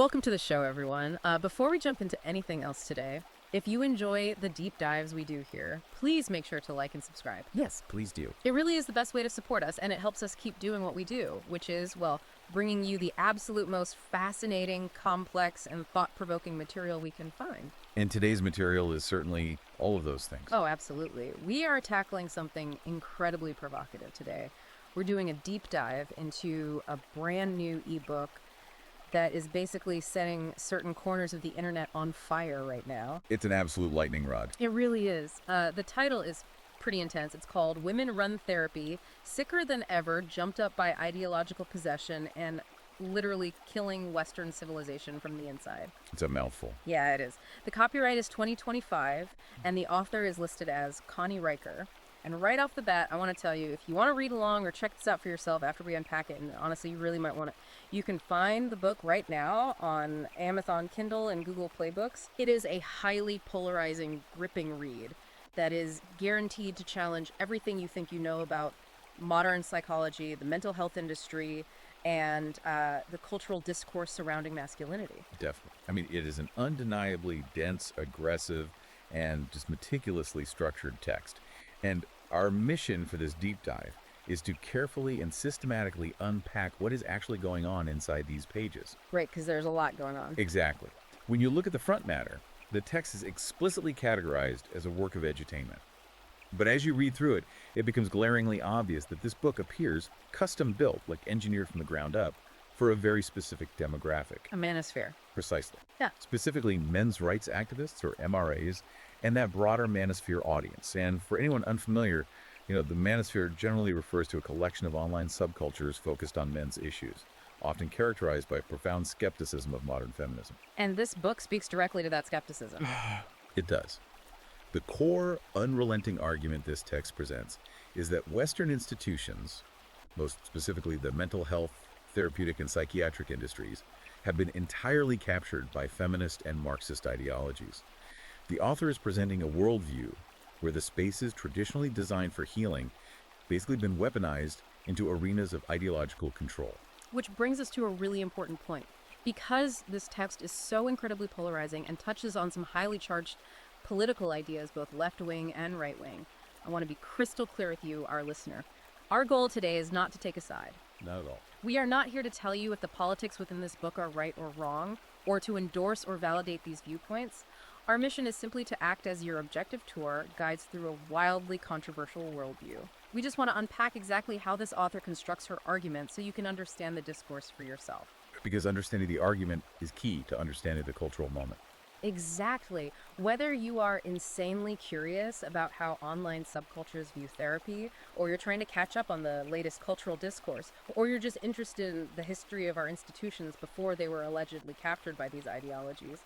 Welcome to the show, everyone. Before we jump into anything else today, if you enjoy the deep dives we do here, please make sure to like and subscribe. Yes, please do. It really is the best way to support us, and it helps us keep doing what we do, which is, well, bringing you the absolute most fascinating, complex, and thought-provoking material we can find. And today's material is certainly all of those things. Oh, absolutely. We are tackling something incredibly provocative today. We're doing a deep dive into a brand new ebook that is basically setting certain corners of the internet on fire right now. It's an absolute lightning rod. It really is. The title is pretty intense. It's called Women Run Therapy, Sicker Than Ever, Jumped Up by Ideological Possession, and Literally Killing Western Civilization from the Inside. It's a mouthful. Yeah, it is. The copyright is 2025, and the author is listed as Connie Riker. And right off the bat, I want to tell you, if you want to read along or check this out for yourself after we unpack it, and honestly, you really might want to, you can find the book right now on Amazon Kindle and Google Play Books. It is a highly polarizing, gripping read that is guaranteed to challenge everything you think you know about modern psychology, the mental health industry, and the cultural discourse surrounding masculinity. Definitely. I mean, it is an undeniably dense, aggressive, and just meticulously structured text. And our mission for this deep dive is to carefully and systematically unpack what is actually going on inside these pages. Right, because there's a lot going on. Exactly. When you look at the front matter, the text is explicitly categorized as a work of edutainment. But as you read through it, it becomes glaringly obvious that this book appears custom-built, like engineered from the ground up, for a very specific demographic. A manosphere. Precisely. Yeah. Specifically men's rights activists, or MRAs, and that broader manosphere audience. And for anyone unfamiliar, the manosphere generally refers to a collection of online subcultures focused on men's issues, often characterized by profound skepticism of modern feminism. And this book speaks directly to that skepticism. It does. The core, unrelenting argument this text presents is that Western institutions, most specifically the mental health, therapeutic, and psychiatric industries, have been entirely captured by feminist and Marxist ideologies. The author is presenting a worldview where the spaces traditionally designed for healing basically been weaponized into arenas of ideological control. Which brings us to a really important point. Because this text is so incredibly polarizing and touches on some highly charged political ideas, both left-wing and right-wing, I want to be crystal clear with you, our listener. Our goal today is not to take a side. Not at all. We are not here to tell you if the politics within this book are right or wrong, or to endorse or validate these viewpoints. Our mission is simply to act as your objective tour guides through a wildly controversial worldview. We just want to unpack exactly how this author constructs her argument so you can understand the discourse for yourself. Because understanding the argument is key to understanding the cultural moment. Exactly. Whether you are insanely curious about how online subcultures view therapy, or you're trying to catch up on the latest cultural discourse, or you're just interested in the history of our institutions before they were allegedly captured by these ideologies,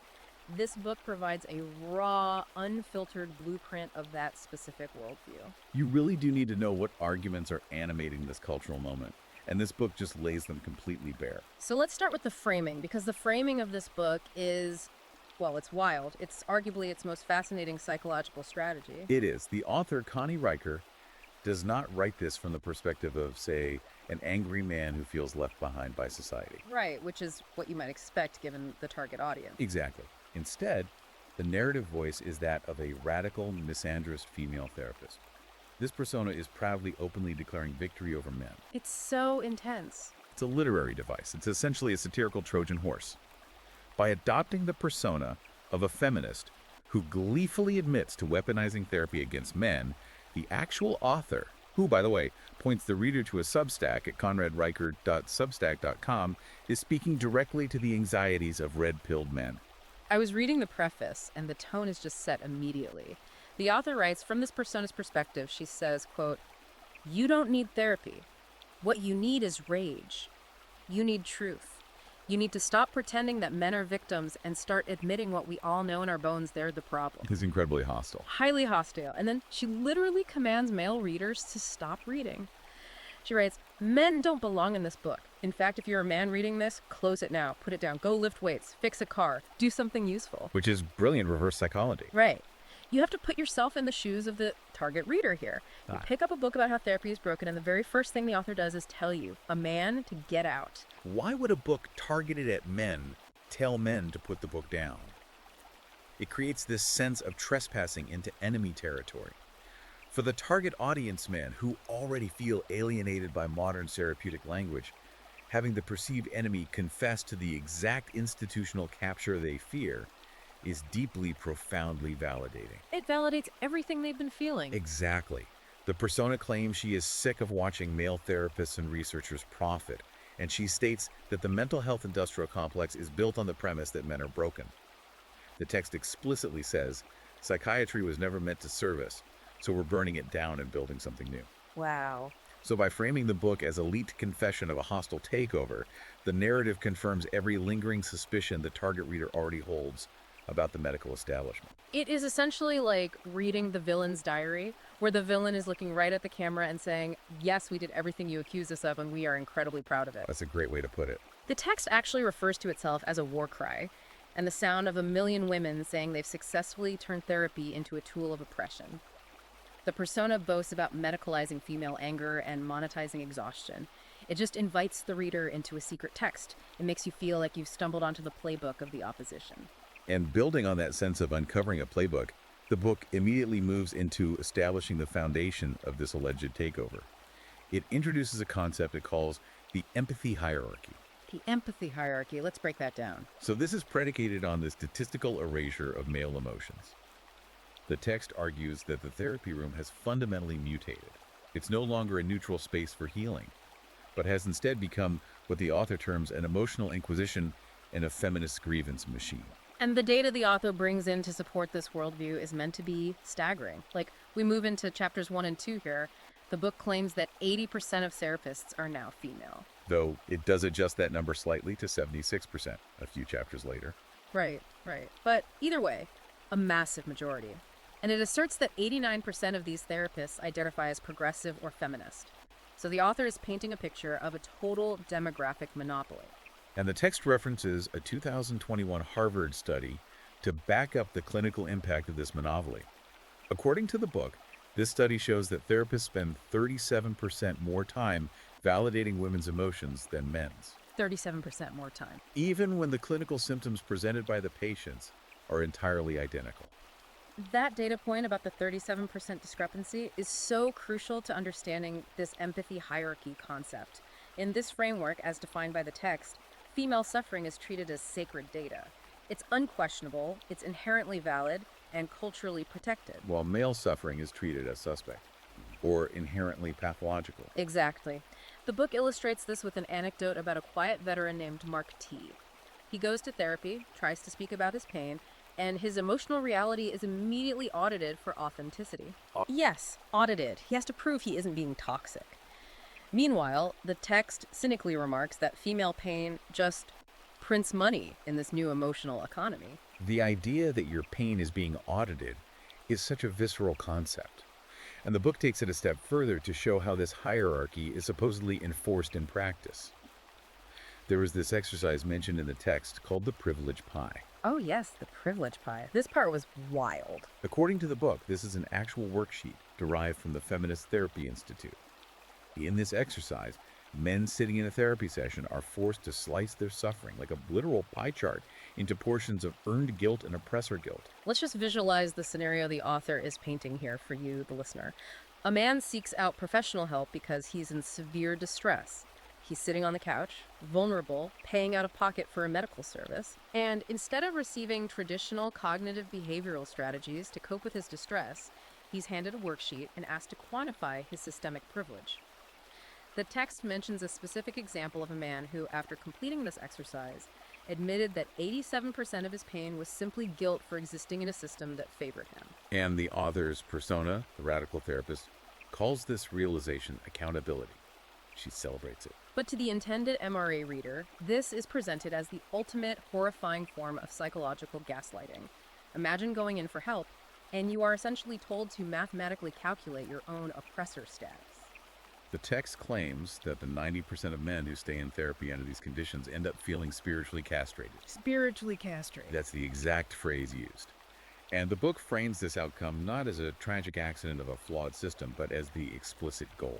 this book provides a raw, unfiltered blueprint of that specific worldview. You really do need to know what arguments are animating this cultural moment, and this book just lays them completely bare. So let's start with the framing, because the framing of this book is, well, it's wild. It's arguably its most fascinating psychological strategy. It is. The author, Connie Riker, does not write this from the perspective of, say, an angry man who feels left behind by society. Right, which is what you might expect given the target audience. Exactly. Instead, the narrative voice is that of a radical, misandrist female therapist. This persona is proudly, openly declaring victory over men. It's so intense. It's a literary device. It's essentially a satirical Trojan horse. By adopting the persona of a feminist who gleefully admits to weaponizing therapy against men, the actual author, who, by the way, points the reader to a Substack at conradriker.substack.com, is speaking directly to the anxieties of red-pilled men. I was reading the preface, and the tone is just set immediately. The author writes, from this persona's perspective, she says, quote, "You don't need therapy. What you need is rage. You need truth. You need to stop pretending that men are victims and start admitting what we all know in our bones they're the problem." It's incredibly hostile. Highly hostile. And then she literally commands male readers to stop reading. She writes, "Men don't belong in this book. In fact, if you're a man reading this, close it now. Put it down. Go lift weights. Fix a car. Do something useful." Which is brilliant reverse psychology. Right. You have to put yourself in the shoes of the target reader here. You pick up a book about how therapy is broken, and the very first thing the author does is tell you, a man, to get out. Why would a book targeted at men tell men to put the book down. It creates this sense of trespassing into enemy territory. For the target audience men who already feel alienated by modern therapeutic language, having the perceived enemy confess to the exact institutional capture they fear is deeply, profoundly validating. It validates everything they've been feeling. Exactly. The persona claims she is sick of watching male therapists and researchers profit, and she states that the mental health industrial complex is built on the premise that men are broken. The text explicitly says, psychiatry was never meant to serve us, so we're burning it down and building something new. Wow. So by framing the book as a leaked confession of a hostile takeover, the narrative confirms every lingering suspicion the target reader already holds about the medical establishment. It is essentially like reading the villain's diary, where the villain is looking right at the camera and saying, yes, we did everything you accused us of, and we are incredibly proud of it. That's a great way to put it. The text actually refers to itself as a war cry, and the sound of a million women saying they've successfully turned therapy into a tool of oppression. The persona boasts about medicalizing female anger and monetizing exhaustion. It just invites the reader into a secret text. It makes you feel like you've stumbled onto the playbook of the opposition. And building on that sense of uncovering a playbook, the book immediately moves into establishing the foundation of this alleged takeover. It introduces a concept it calls the empathy hierarchy. The empathy hierarchy, let's break that down. So this is predicated on the statistical erasure of male emotions. The text argues that the therapy room has fundamentally mutated. It's no longer a neutral space for healing, but has instead become what the author terms an emotional inquisition and a feminist grievance machine. And the data the author brings in to support this worldview is meant to be staggering. Like, we move into chapters 1 and 2 here. The book claims that 80% of therapists are now female. Though it does adjust that number slightly to 76% a few chapters later. Right. But either way, a massive majority. And it asserts that 89% of these therapists identify as progressive or feminist. So the author is painting a picture of a total demographic monopoly. And the text references a 2021 Harvard study to back up the clinical impact of this monopoly. According to the book, this study shows that therapists spend 37% more time validating women's emotions than men's. 37% more time. Even when the clinical symptoms presented by the patients are entirely identical. That data point about the 37% discrepancy is so crucial to understanding this empathy hierarchy concept. In this framework, as defined by the text, female suffering is treated as sacred data. It's unquestionable, it's inherently valid, and culturally protected. While male suffering is treated as suspect or inherently pathological. Exactly. The book illustrates this with an anecdote about a quiet veteran named Mark T. He goes to therapy, tries to speak about his pain, and his emotional reality is immediately audited for authenticity. Yes, audited. He has to prove he isn't being toxic. Meanwhile, the text cynically remarks that female pain just prints money in this new emotional economy. The idea that your pain is being audited is such a visceral concept. And the book takes it a step further to show how this hierarchy is supposedly enforced in practice. There is this exercise mentioned in the text called the privilege pie. Oh yes, the privilege pie. This part was wild. According to the book, this is an actual worksheet derived from the Feminist Therapy Institute. In this exercise, men sitting in a therapy session are forced to slice their suffering like a literal pie chart into portions of earned guilt and oppressor guilt. Let's just visualize the scenario the author is painting here for you, the listener. A man seeks out professional help because he's in severe distress. He's sitting on the couch, vulnerable, paying out of pocket for a medical service, and instead of receiving traditional cognitive behavioral strategies to cope with his distress, he's handed a worksheet and asked to quantify his systemic privilege. The text mentions a specific example of a man who, after completing this exercise, admitted that 87% of his pain was simply guilt for existing in a system that favored him. And the author's persona, the radical therapist, calls this realization accountability. She celebrates it. But to the intended MRA reader, this is presented as the ultimate horrifying form of psychological gaslighting. Imagine going in for help, and you are essentially told to mathematically calculate your own oppressor status. The text claims that the 90% of men who stay in therapy under these conditions end up feeling spiritually castrated. Spiritually castrated. That's the exact phrase used. And the book frames this outcome not as a tragic accident of a flawed system, but as the explicit goal.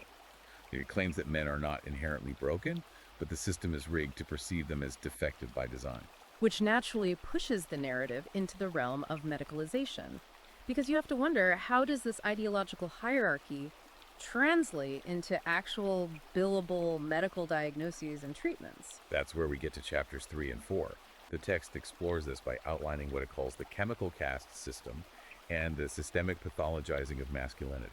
It claims that men are not inherently broken, but the system is rigged to perceive them as defective by design. which naturally pushes the narrative into the realm of medicalization. Because you have to wonder, how does this ideological hierarchy translate into actual billable medical diagnoses and treatments? That's where we get to chapters 3 and 4. The text explores this by outlining what it calls the chemical caste system and the systemic pathologizing of masculinity.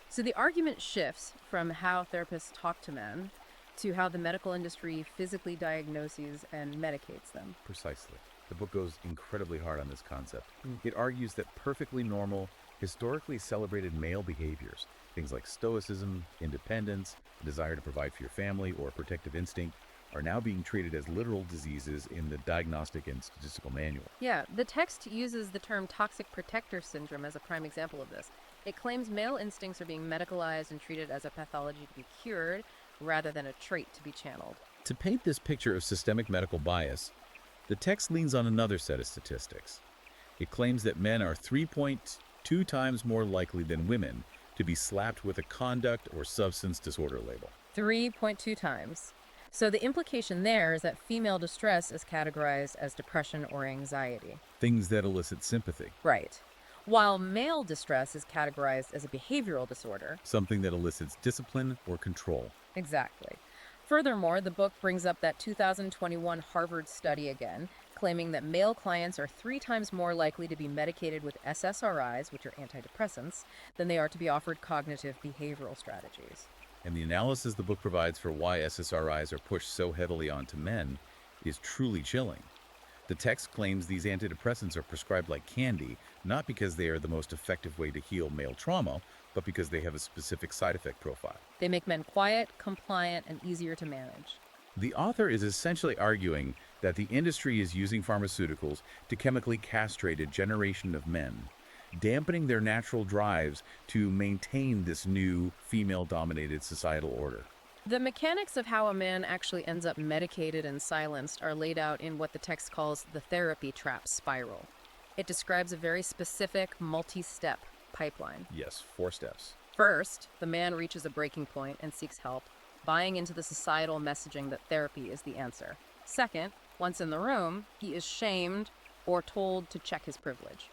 So the argument shifts from how therapists talk to men to how the medical industry physically diagnoses and medicates them. Precisely. The book goes incredibly hard on this concept. It argues that perfectly normal, historically celebrated male behaviors, things like stoicism, independence, a desire to provide for your family, or a protective instinct, are now being treated as literal diseases in the Diagnostic and Statistical Manual. Yeah, the text uses the term toxic protector syndrome as a prime example of this. It claims male instincts are being medicalized and treated as a pathology to be cured rather than a trait to be channeled. To paint this picture of systemic medical bias, the text leans on another set of statistics. It claims that men are 3.2 times more likely than women to be slapped with a conduct or substance disorder label. 3.2 times. So the implication there is that female distress is categorized as depression or anxiety. Things that elicit sympathy. Right. While male distress is categorized as a behavioral disorder. Something that elicits discipline or control. Exactly. Furthermore, the book brings up that 2021 Harvard study again, claiming that male clients are 3 times more likely to be medicated with SSRIs, which are antidepressants, than they are to be offered cognitive behavioral strategies. And the analysis the book provides for why SSRIs are pushed so heavily onto men is truly chilling. The text claims these antidepressants are prescribed like candy, not because they are the most effective way to heal male trauma, but because they have a specific side effect profile. They make men quiet, compliant, and easier to manage. The author is essentially arguing that the industry is using pharmaceuticals to chemically castrate a generation of men, dampening their natural drives to maintain this new female-dominated societal order. The mechanics of how a man actually ends up medicated and silenced are laid out in what the text calls the therapy trap spiral. It describes a very specific, multi-step pipeline. Yes, 4 steps. First, the man reaches a breaking point and seeks help, buying into the societal messaging that therapy is the answer. Second, once in the room, he is shamed or told to check his privilege.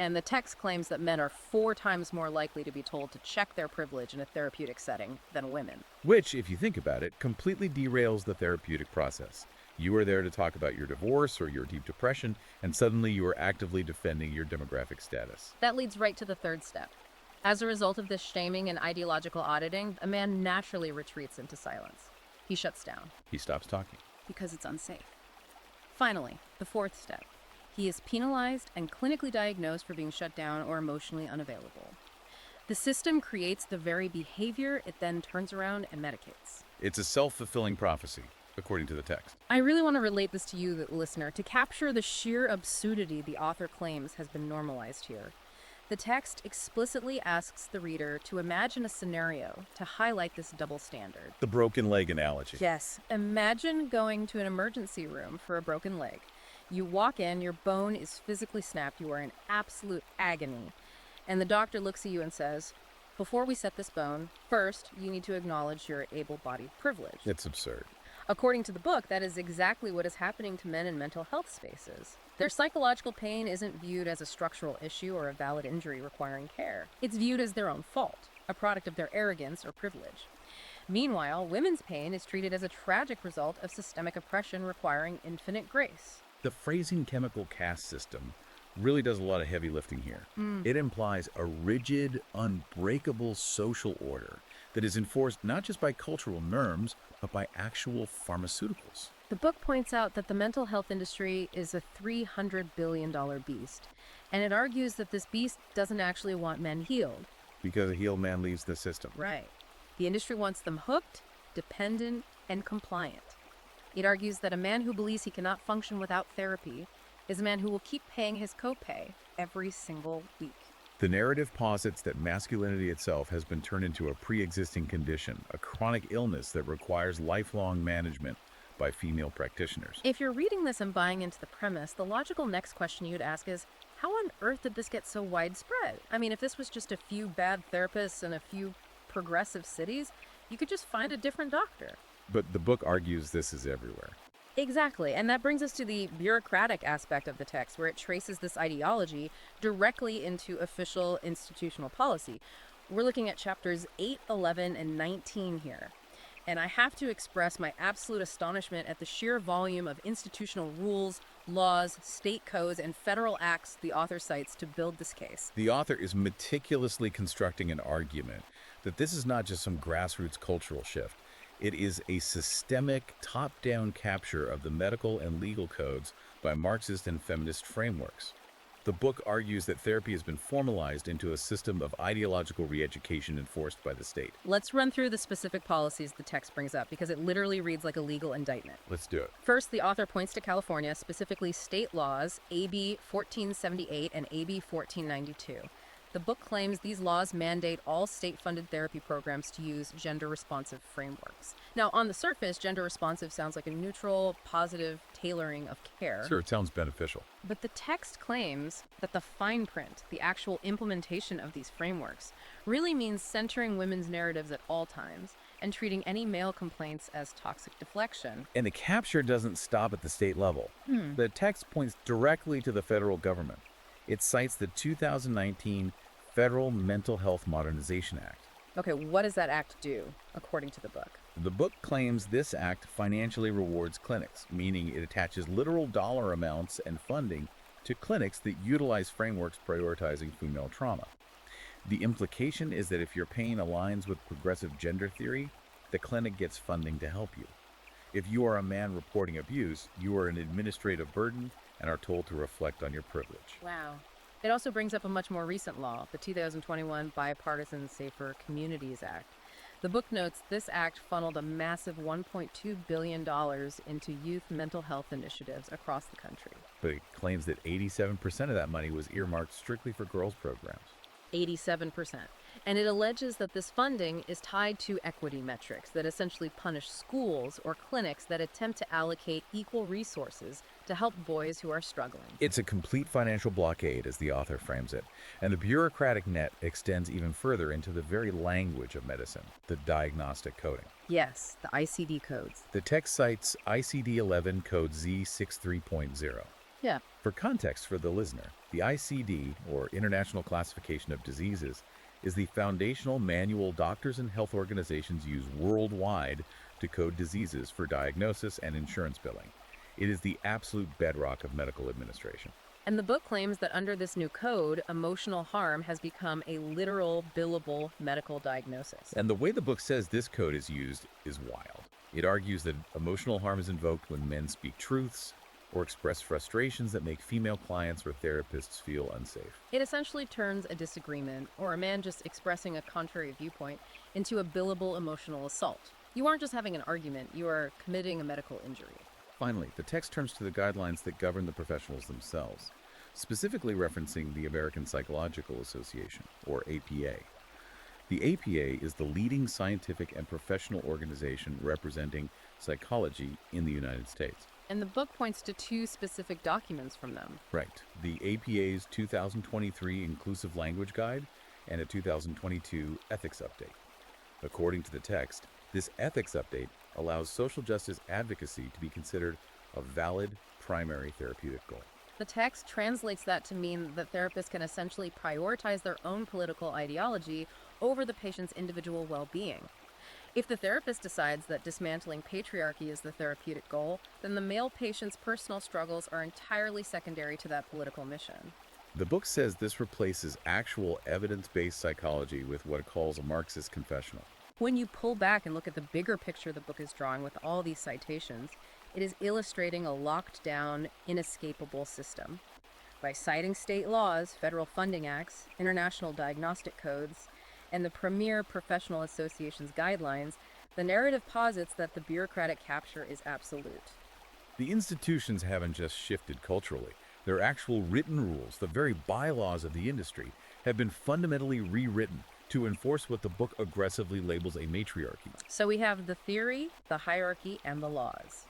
And the text claims that men are 4 times more likely to be told to check their privilege in a therapeutic setting than women. Which, if you think about it, completely derails the therapeutic process. You are there to talk about your divorce or your deep depression, and suddenly you are actively defending your demographic status. That leads right to the third step. As a result of this shaming and ideological auditing, a man naturally retreats into silence. He shuts down. He stops talking. Because it's unsafe. Finally, the fourth step. He is penalized and clinically diagnosed for being shut down or emotionally unavailable. The system creates the very behavior it then turns around and medicates. It's a self-fulfilling prophecy, according to the text. I really want to relate this to you, the listener, to capture the sheer absurdity the author claims has been normalized here. The text explicitly asks the reader to imagine a scenario to highlight this double standard. The broken leg analogy. Yes. Imagine going to an emergency room for a broken leg. You walk in, your bone is physically snapped, you are in absolute agony. And the doctor looks at you and says, before we set this bone, first, you need to acknowledge your able-bodied privilege. It's absurd. According to the book, that is exactly what is happening to men in mental health spaces. Their psychological pain isn't viewed as a structural issue or a valid injury requiring care. It's viewed as their own fault, a product of their arrogance or privilege. Meanwhile, women's pain is treated as a tragic result of systemic oppression requiring infinite grace. The phrasing chemical caste system really does a lot of heavy lifting here. It implies a rigid, unbreakable social order that is enforced not just by cultural norms, but by actual pharmaceuticals. The book points out that the mental health industry is a $300 billion beast, and it argues that this beast doesn't actually want men healed. Because a healed man leaves the system. Right. The industry wants them hooked, dependent, and compliant. It argues that a man who believes he cannot function without therapy is a man who will keep paying his copay every single week. The narrative posits that masculinity itself has been turned into a pre-existing condition, a chronic illness that requires lifelong management by female practitioners. If you're reading this and buying into the premise, the logical next question you'd ask is, how on earth did this get so widespread? I mean, if this was just a few bad therapists in a few progressive cities, you could just find a different doctor. But the book argues this is everywhere. Exactly. And that brings us to the bureaucratic aspect of the text, where it traces this ideology directly into official institutional policy. We're looking at chapters 8, 11, and 19 here. And I have to express my absolute astonishment at the sheer volume of institutional rules, laws, state codes, and federal acts the author cites to build this case. The author is meticulously constructing an argument that this is not just some grassroots cultural shift. It is a systemic, top-down capture of the medical and legal codes by Marxist and feminist frameworks. The book argues that therapy has been formalized into a system of ideological re-education enforced by the state. Let's run through the specific policies the text brings up because it literally reads like a legal indictment. Let's do it. First, the author points to California, specifically state laws AB 1478 and AB 1492. The book claims these laws mandate all state-funded therapy programs to use gender-responsive frameworks. Now, on the surface, gender-responsive sounds like a neutral, positive tailoring of care. Sure, it sounds beneficial. But the text claims that the fine print, the actual implementation of these frameworks, really means centering women's narratives at all times and treating any male complaints as toxic deflection. And the capture doesn't stop at the state level. The text points directly to the federal government. It cites the 2019 Federal Mental Health Modernization Act. Okay, what does that act do, according to the book? The book claims this act financially rewards clinics, meaning it attaches literal dollar amounts and funding to clinics that utilize frameworks prioritizing female trauma. The implication is that if your pain aligns with progressive gender theory, the clinic gets funding to help you. If you are a man reporting abuse, you are an administrative burden and are told to reflect on your privilege. Wow. It also brings up a much more recent law, the 2021 Bipartisan Safer Communities Act. The book notes this act funneled a massive $1.2 billion into youth mental health initiatives across the country. But it claims that 87% of that money was earmarked strictly for girls' programs. 87%. And it alleges that this funding is tied to equity metrics that essentially punish schools or clinics that attempt to allocate equal resources to help boys who are struggling. It's a complete financial blockade, as the author frames it, and the bureaucratic net extends even further into the very language of medicine, the diagnostic coding. Yes, the ICD codes. The text cites ICD-11 code Z63.0. Yeah. For context for the listener, the ICD, or International Classification of Diseases, is the foundational manual doctors and health organizations use worldwide to code diseases for diagnosis and insurance billing. It is the absolute bedrock of medical administration. And the book claims that under this new code, emotional harm has become a literal, billable medical diagnosis. And the way the book says this code is used is wild. It argues that emotional harm is invoked when men speak truths or express frustrations that make female clients or therapists feel unsafe. It essentially turns a disagreement, or a man just expressing a contrary viewpoint, into a billable emotional assault. You aren't just having an argument, you are committing a medical injury. Finally, the text turns to the guidelines that govern the professionals themselves, specifically referencing the American Psychological Association, or APA. The APA is the leading scientific and professional organization representing psychology in the United States. And the book points to two specific documents from them. Right. The APA's 2023 Inclusive Language Guide and a 2022 Ethics Update. According to the text, this ethics update allows social justice advocacy to be considered a valid primary therapeutic goal. The text translates that to mean that therapists can essentially prioritize their own political ideology over the patient's individual well-being. If the therapist decides that dismantling patriarchy is the therapeutic goal, then the male patient's personal struggles are entirely secondary to that political mission. The book says this replaces actual evidence-based psychology with what it calls a Marxist confessional. When you pull back and look at the bigger picture the book is drawing with all these citations, it is illustrating a locked-down, inescapable system. By citing state laws, federal funding acts, international diagnostic codes, and the premier professional association's guidelines, the narrative posits that the bureaucratic capture is absolute. The institutions haven't just shifted culturally. Their actual written rules, the very bylaws of the industry, have been fundamentally rewritten to enforce what the book aggressively labels a matriarchy. So we have the theory, the hierarchy, and the laws.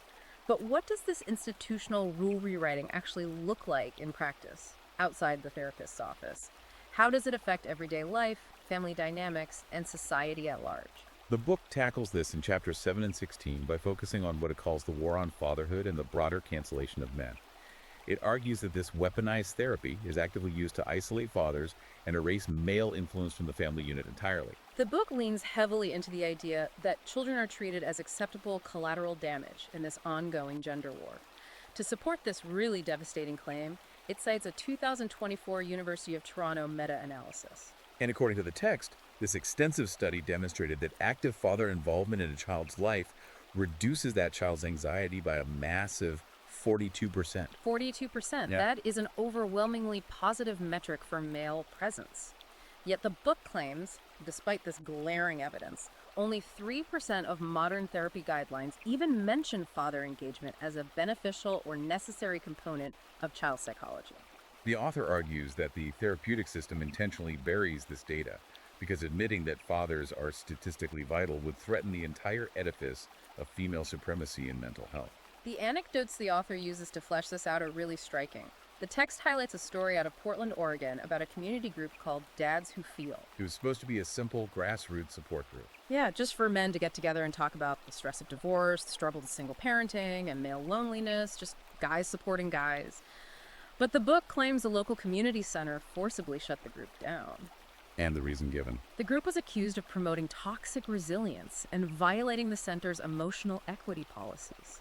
But what does this institutional rule rewriting actually look like in practice, outside the therapist's office? How does it affect everyday life, family dynamics, and society at large? The book tackles this in chapters 7 and 16 by focusing on what it calls the war on fatherhood and the broader cancellation of men. It argues that this weaponized therapy is actively used to isolate fathers and erase male influence from the family unit entirely. The book leans heavily into the idea that children are treated as acceptable collateral damage in this ongoing gender war. To support this really devastating claim, it cites a 2024 University of Toronto meta-analysis. And according to the text, this extensive study demonstrated that active father involvement in a child's life reduces that child's anxiety by a massive 42%. 42%. Yeah. That is an overwhelmingly positive metric for male presence. Yet the book claims, despite this glaring evidence, only 3% of modern therapy guidelines even mention father engagement as a beneficial or necessary component of child psychology. The author argues that the therapeutic system intentionally buries this data because admitting that fathers are statistically vital would threaten the entire edifice of female supremacy in mental health. The anecdotes the author uses to flesh this out are really striking. The text highlights a story out of Portland, Oregon about a community group called Dads Who Feel. It was supposed to be a simple grassroots support group. Yeah, just for men to get together and talk about the stress of divorce, the struggle with single parenting, and male loneliness, just guys supporting guys. But the book claims the local community center forcibly shut the group down. And the reason given. The group was accused of promoting toxic resilience and violating the center's emotional equity policies.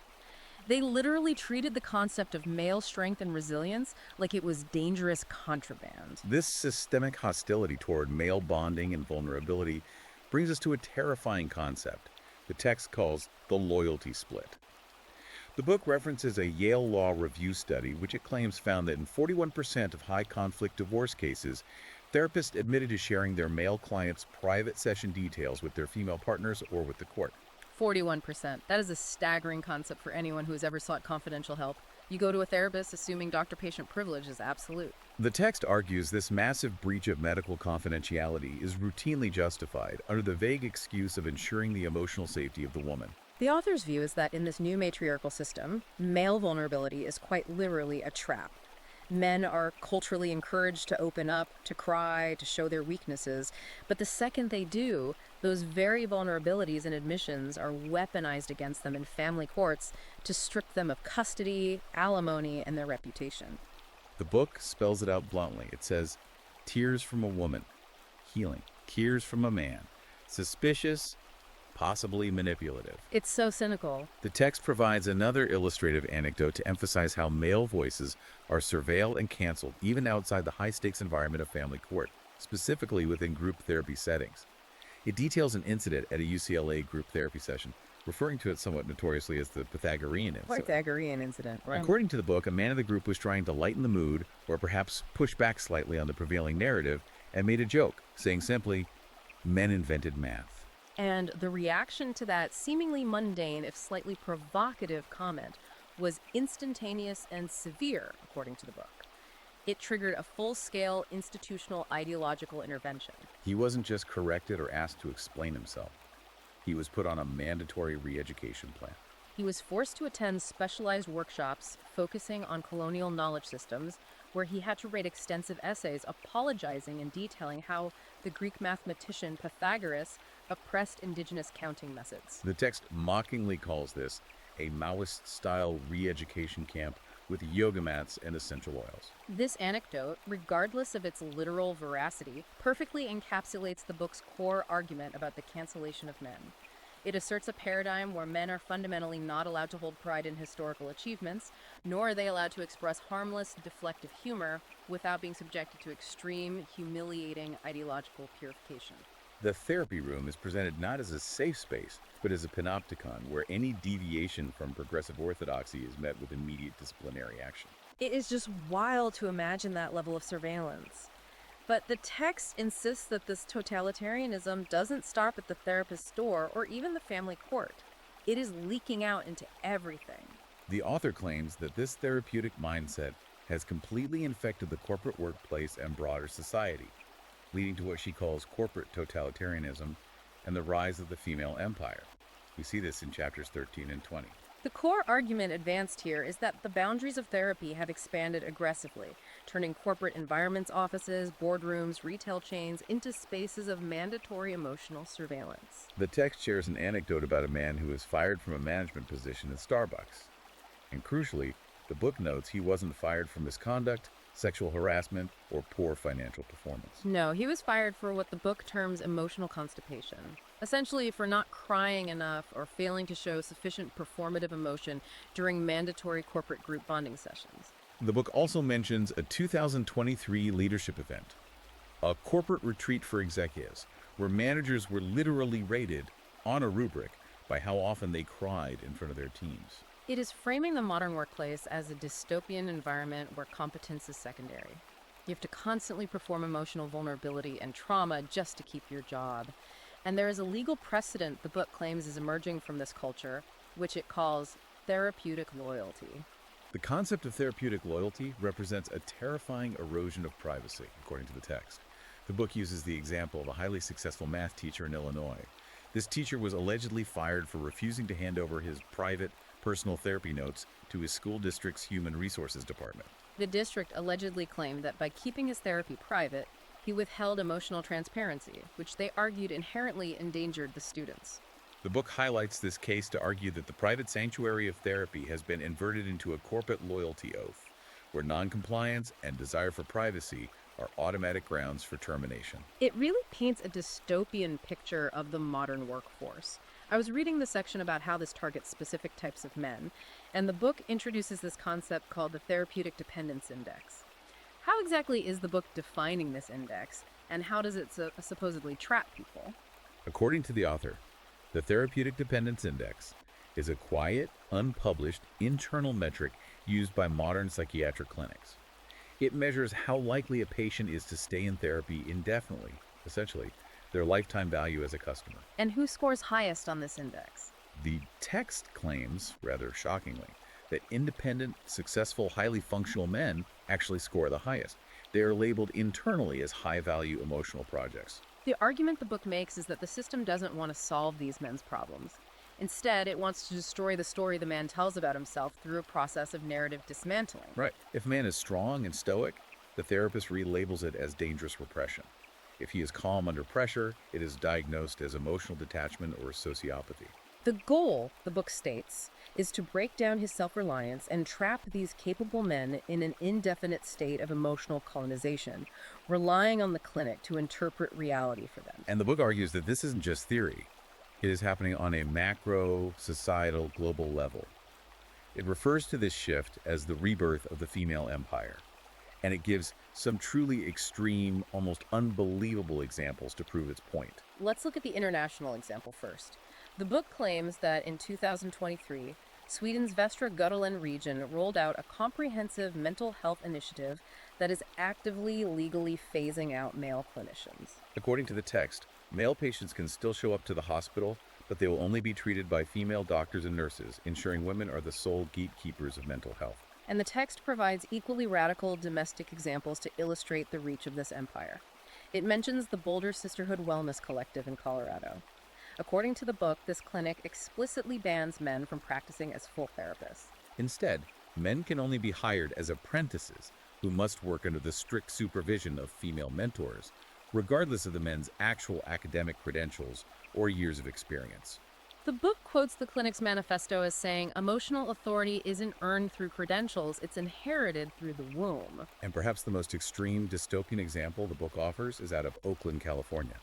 They literally treated the concept of male strength and resilience like it was dangerous contraband. This systemic hostility toward male bonding and vulnerability brings us to a terrifying concept the text calls the loyalty split. The book references a Yale Law Review study which it claims found that in 41% of high-conflict divorce cases, therapists admitted to sharing their male clients' private session details with their female partners or with the court. 41%. That is a staggering concept for anyone who has ever sought confidential help. You go to a therapist assuming doctor-patient privilege is absolute. The text argues this massive breach of medical confidentiality is routinely justified under the vague excuse of ensuring the emotional safety of the woman. The author's view is that in this new matriarchal system, male vulnerability is quite literally a trap. Men are culturally encouraged to open up, to cry, to show their weaknesses, but the second they do, those very vulnerabilities and admissions are weaponized against them in family courts to strip them of custody, alimony, and their reputation. The book spells it out bluntly. It says, tears from a woman, healing. Tears from a man, suspicious, possibly manipulative. It's so cynical. The text provides another illustrative anecdote to emphasize how male voices are surveilled and canceled even outside the high-stakes environment of family court, specifically within group therapy settings. It details an incident at a UCLA group therapy session, referring to it somewhat notoriously as the Pythagorean incident. Pythagorean incident, right? According to the book, a man in the group was trying to lighten the mood or perhaps push back slightly on the prevailing narrative and made a joke, saying simply, "Men invented math." And the reaction to that seemingly mundane, if slightly provocative comment was instantaneous and severe, according to the book. It triggered a full-scale institutional ideological intervention. He wasn't just corrected or asked to explain himself. He was put on a mandatory re-education plan. He was forced to attend specialized workshops focusing on colonial knowledge systems, where he had to write extensive essays apologizing and detailing how the Greek mathematician Pythagoras oppressed indigenous counting methods. The text mockingly calls this a Maoist-style re-education camp with yoga mats and essential oils. This anecdote, regardless of its literal veracity, perfectly encapsulates the book's core argument about the cancellation of men. It asserts a paradigm where men are fundamentally not allowed to hold pride in historical achievements, nor are they allowed to express harmless, deflective humor without being subjected to extreme, humiliating ideological purification. The therapy room is presented not as a safe space, but as a panopticon where any deviation from progressive orthodoxy is met with immediate disciplinary action. It is just wild to imagine that level of surveillance. But the text insists that this totalitarianism doesn't stop at the therapist's door or even the family court. It is leaking out into everything. The author claims that this therapeutic mindset has completely infected the corporate workplace and broader society, leading to what she calls corporate totalitarianism and the rise of the female empire. We see this in chapters 13 and 20. The core argument advanced here is that the boundaries of therapy have expanded aggressively, turning corporate environments, offices, boardrooms, retail chains into spaces of mandatory emotional surveillance. The text shares an anecdote about a man who was fired from a management position at Starbucks. And crucially, the book notes he wasn't fired for misconduct, sexual harassment, or poor financial performance. No, he was fired for what the book terms emotional constipation. Essentially, for not crying enough or failing to show sufficient performative emotion during mandatory corporate group bonding sessions. The book also mentions a 2023 leadership event, a corporate retreat for executives, where managers were literally rated on a rubric by how often they cried in front of their teams. It is framing the modern workplace as a dystopian environment where competence is secondary. You have to constantly perform emotional vulnerability and trauma just to keep your job. And there is a legal precedent the book claims is emerging from this culture, which it calls therapeutic loyalty. The concept of therapeutic loyalty represents a terrifying erosion of privacy, according to the text. The book uses the example of a highly successful math teacher in Illinois. This teacher was allegedly fired for refusing to hand over his private, personal therapy notes to his school district's human resources department. The district allegedly claimed that by keeping his therapy private, he withheld emotional transparency, which they argued inherently endangered the students. The book highlights this case to argue that the private sanctuary of therapy has been inverted into a corporate loyalty oath, where noncompliance and desire for privacy are automatic grounds for termination. It really paints a dystopian picture of the modern workforce. I was reading the section about how this targets specific types of men, and the book introduces this concept called the therapeutic dependence index. How exactly is the book defining this index, and how does it supposedly trap people? According to the author, the therapeutic dependence index is a quiet, unpublished, internal metric used by modern psychiatric clinics. It measures how likely a patient is to stay in therapy indefinitely, essentially, their lifetime value as a customer. And who scores highest on this index? The text claims, rather shockingly, that independent, successful, highly functional men actually score the highest. They are labeled internally as high-value emotional projects. The argument the book makes is that the system doesn't want to solve these men's problems. Instead, it wants to destroy the story the man tells about himself through a process of narrative dismantling. Right. If a man is strong and stoic, the therapist relabels it as dangerous repression. If he is calm under pressure, it is diagnosed as emotional detachment or sociopathy. The goal, the book states, is to break down his self-reliance and trap these capable men in an indefinite state of emotional colonization, relying on the clinic to interpret reality for them. And the book argues that this isn't just theory. It is happening on a macro, societal, global level. It refers to this shift as the rebirth of the female empire, and it gives some truly extreme, almost unbelievable examples to prove its point. Let's look at the international example first. The book claims that in 2023, Sweden's Västra Götaland region rolled out a comprehensive mental health initiative that is actively legally phasing out male clinicians. According to the text, male patients can still show up to the hospital, but they will only be treated by female doctors and nurses, ensuring women are the sole gatekeepers of mental health. And the text provides equally radical domestic examples to illustrate the reach of this empire. It mentions the Boulder Sisterhood Wellness Collective in Colorado. According to the book, this clinic explicitly bans men from practicing as full therapists. Instead, men can only be hired as apprentices who must work under the strict supervision of female mentors, regardless of the men's actual academic credentials or years of experience. The book quotes the clinic's manifesto as saying, emotional authority isn't earned through credentials, it's inherited through the womb. And perhaps the most extreme dystopian example the book offers is out of Oakland, California.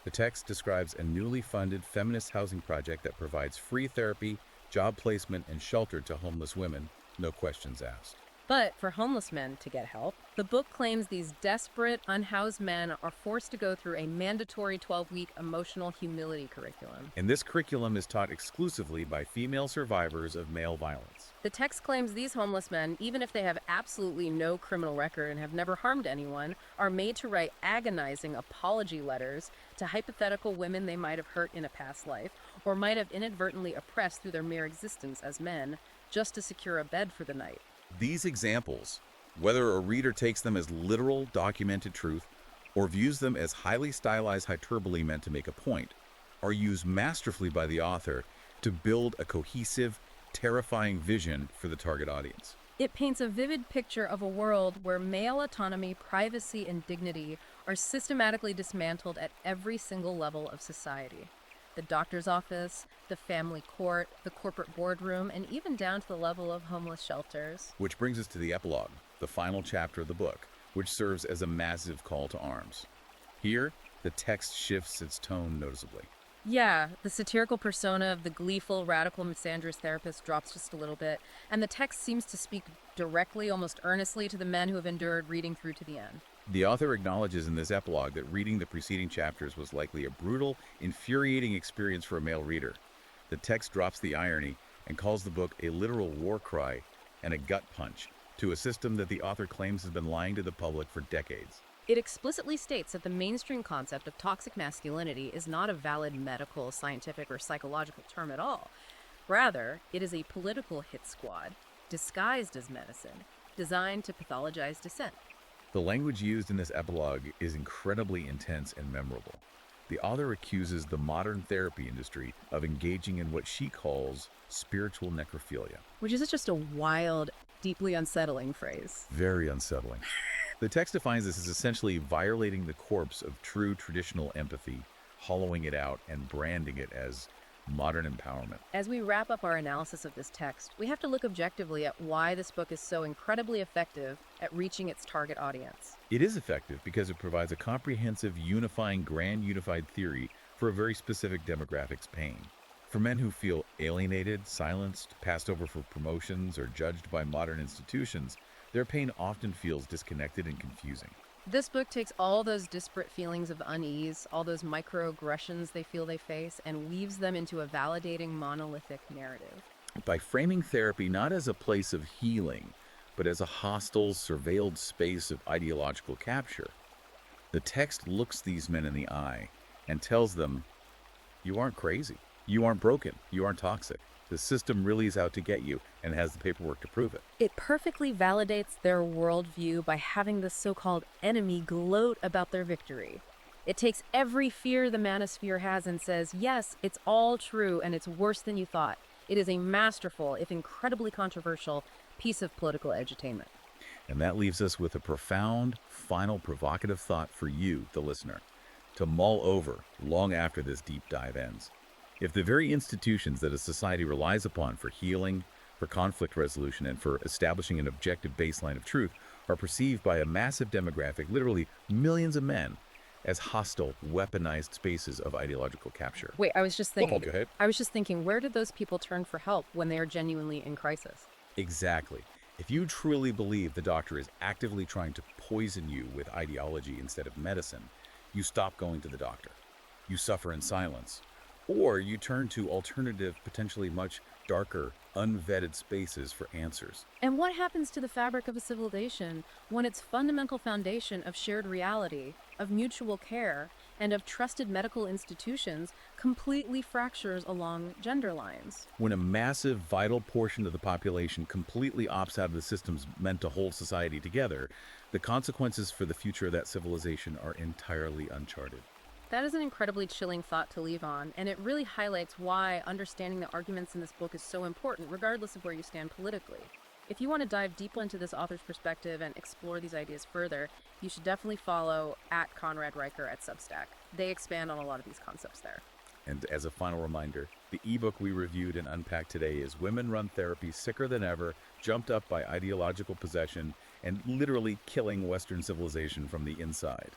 The text describes a newly funded feminist housing project that provides free therapy, job placement, and shelter to homeless women, no questions asked. But for homeless men to get help, the book claims these desperate, unhoused men are forced to go through a mandatory 12-week emotional humility curriculum. And this curriculum is taught exclusively by female survivors of male violence. The text claims these homeless men, even if they have absolutely no criminal record and have never harmed anyone, are made to write agonizing apology letters to hypothetical women they might have hurt in a past life or might have inadvertently oppressed through their mere existence as men, just to secure a bed for the night. These examples, whether a reader takes them as literal, documented truth or views them as highly stylized hyperbole meant to make a point, are used masterfully by the author to build a cohesive, terrifying vision for the target audience. It paints a vivid picture of a world where male autonomy, privacy, and dignity are systematically dismantled at every single level of society. The doctor's office, the family court, the corporate boardroom, and even down to the level of homeless shelters. Which brings us to the epilogue, the final chapter of the book, which serves as a massive call to arms. Here, the text shifts its tone noticeably. Yeah, the satirical persona of the gleeful, radical, misandrous therapist drops just a little bit, and the text seems to speak directly, almost earnestly, to the men who have endured reading through to the end. The author acknowledges in this epilogue that reading the preceding chapters was likely a brutal, infuriating experience for a male reader. The text drops the irony and calls the book a literal war cry and a gut punch to a system that the author claims has been lying to the public for decades. It explicitly states that the mainstream concept of toxic masculinity is not a valid medical, scientific, or psychological term at all. Rather, it is a political hit squad, disguised as medicine, designed to pathologize dissent. The language used in this epilogue is incredibly intense and memorable. The author accuses the modern therapy industry of engaging in what she calls spiritual necrophilia. Which is just a wild, deeply unsettling phrase. Very unsettling. The text defines this as essentially violating the corpse of true traditional empathy, hollowing it out, and branding it as modern empowerment. As we wrap up our analysis of this text, we have to look objectively at why this book is so incredibly effective at reaching its target audience. It is effective because it provides a comprehensive, unifying, grand unified theory for a very specific demographics pain. For men who feel alienated, silenced, passed over for promotions, or judged by modern institutions, their pain often feels disconnected and confusing. This book takes all those disparate feelings of unease, all those microaggressions they feel they face, and weaves them into a validating, monolithic narrative. By framing therapy not as a place of healing, but as a hostile, surveilled space of ideological capture, the text looks these men in the eye and tells them, you aren't crazy, you aren't broken, you aren't toxic. The system really is out to get you and has the paperwork to prove it. It perfectly validates their worldview by having the so-called enemy gloat about their victory. It takes every fear the manosphere has and says, yes, it's all true and it's worse than you thought. It is a masterful, if incredibly controversial, piece of political edutainment. And that leaves us with a profound, final provocative thought for you, the listener, to mull over long after this deep dive ends. If the very institutions that a society relies upon for healing, for conflict resolution, and for establishing an objective baseline of truth are perceived by a massive demographic, literally millions of men, as hostile, weaponized spaces of ideological capture. Wait, I was just thinking, Go ahead. where did those people turn for help when they are genuinely in crisis? Exactly. If you truly believe the doctor is actively trying to poison you with ideology instead of medicine, you stop going to the doctor. You suffer in silence. Or you turn to alternative, potentially much darker, unvetted spaces for answers. And what happens to the fabric of a civilization when its fundamental foundation of shared reality, of mutual care, and of trusted medical institutions completely fractures along gender lines? When a massive, vital portion of the population completely opts out of the systems meant to hold society together, the consequences for the future of that civilization are entirely uncharted. That is an incredibly chilling thought to leave on, and it really highlights why understanding the arguments in this book is so important, regardless of where you stand politically. If you want to dive deeper into this author's perspective and explore these ideas further, you should definitely follow @ConradRiker at Substack. They expand on a lot of these concepts there. And as a final reminder, the ebook we reviewed and unpacked today is Women Run Therapy Sicker Than Ever, Jumped Up by Ideological Possession, and Literally Killing Western Civilization from the Inside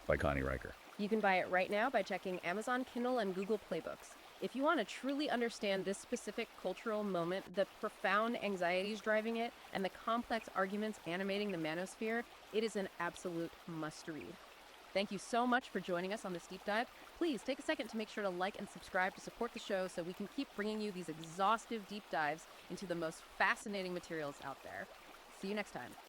by Connie Riker. You can buy it right now by checking Amazon Kindle and Google Playbooks. If you want to truly understand this specific cultural moment, the profound anxieties driving it, and the complex arguments animating the manosphere, it is an absolute must-read. Thank you so much for joining us on this deep dive. Please take a second to make sure to like and subscribe to support the show so we can keep bringing you these exhaustive deep dives into the most fascinating materials out there. See you next time.